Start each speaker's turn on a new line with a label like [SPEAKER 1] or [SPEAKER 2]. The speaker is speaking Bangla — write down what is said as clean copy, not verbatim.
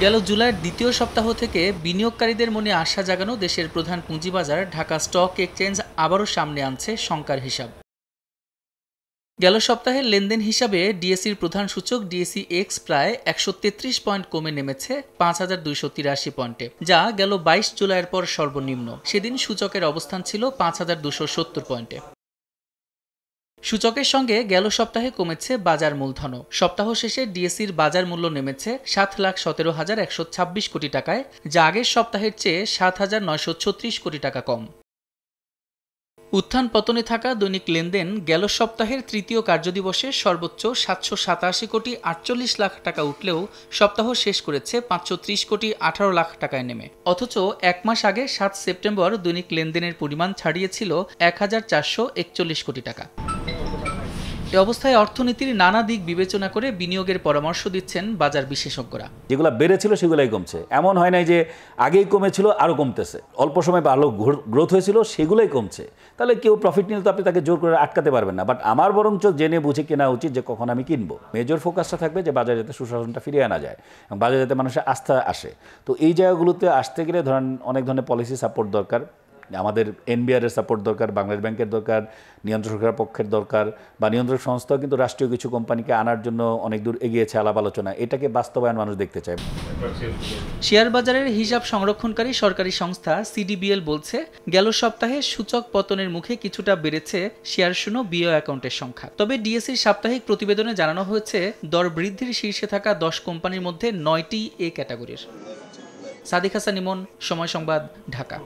[SPEAKER 1] গেল জুলাইয়ের দ্বিতীয় সপ্তাহ থেকে বিনিয়োগকারীদের মনে আশা জাগানো দেশের প্রধান পুঁজিবাজার ঢাকা স্টক এক্সচেঞ্জ আবারও সামনে আনছে শঙ্কার হিসাব। গেল সপ্তাহের লেনদেন হিসাবে ডিএসইর প্রধান সূচক ডিএসই এক্স প্রায় ১৩৩ পয়েন্ট কমে নেমেছে ৫,২৮৩ পয়েন্টে, যা গেল ২২ জুলাইয়ের পর সর্বনিম্ন। সেদিন সূচকের অবস্থান ছিল ৫,২৭০ পয়েন্টে। সূচকের সঙ্গে গেল সপ্তাহে কমেছে বাজার মূলধনও। সপ্তাহ শেষে ডিএসইর বাজার মূল্য নেমেছে ৭,১৭,১২৬ কোটি টাকায়, যা আগের সপ্তাহের চেয়ে ৭,৯৩৬ কোটি টাকা কম। উত্থান পতনে থাকা দৈনিক লেনদেন গেল সপ্তাহের তৃতীয় কার্যদিবসে সর্বোচ্চ ৭৮৭ কোটি ৪৮ লাখ টাকা উঠলেও সপ্তাহ শেষ করেছে ৫৩০ কোটি ১৮ লাখ টাকায় নেমে। অথচ এক মাস আগে ৭ সেপ্টেম্বর দৈনিক লেনদেনের পরিমাণ ছাড়িয়েছিল ১,৪৪১ কোটি টাকা। এ অবস্থায় অর্থনীতির নানা দিক বিবেচনা করে বিনিয়োগের পরামর্শ দিচ্ছেন বাজার বিশেষজ্ঞরা।
[SPEAKER 2] যেগুলো বেড়েছিল সেগুলাই কমছে, এমন হয় নাই যে আগেই কমেছিল আরও কমতেছে। অল্প সময় ভালো গ্রোথ হয়েছিল সেগুলোই কমছে। তাহলে কেউ প্রফিট নিলে তো আপনি তাকে জোর করে আটকাতে পারবেন না। বাট আমার বরঞ্চ জেনে বুঝে কেনা উচিত যে কখন আমি কিনবো। মেজর ফোকাসটা থাকবে যে বাজারে যাতে সুশাসনটা ফিরিয়ে আনা যায় এবং বাজারে যাতে মানুষের আস্থা আসে। তো এই জায়গাগুলোতে আসতে গেলে ধরেন অনেক ধরনের পলিসি সাপোর্ট দরকার। আমাদের এনবিআরের সাপোর্ট দরকার, বাংলাদেশ ব্যাংকের দরকার, নিয়ন্ত্রক সরকার পক্ষের দরকার, বা নিয়ন্ত্রক সংস্থাও কিন্তু রাষ্ট্রীয় কিছু কোম্পানিকে আনার জন্য অনেক দূর এগিয়েছে আলাপ আলোচনা। এটাকে বাস্তবায়ন মানুষ দেখতে চায়।
[SPEAKER 1] শেয়ার বাজারের হিসাব সংরক্ষণকারী সরকারি সংস্থা সিডিবিএল বলছে, গেল সপ্তাহে সূচক পতনের মুখে কিছুটা বেড়েছে শেয়ার শূন্য বিও অ্যাকাউন্টের সংখ্যা। তবে ডিএসইর সাপ্তাহিক প্রতিবেদনে জানানো হয়েছে, দর বৃদ্ধির শীর্ষে থাকা ১০ কোম্পানির মধ্যে ৯টি এ ক্যাটাগরির। সাদিক হাসান ইমন, সময় সংবাদ, ঢাকা।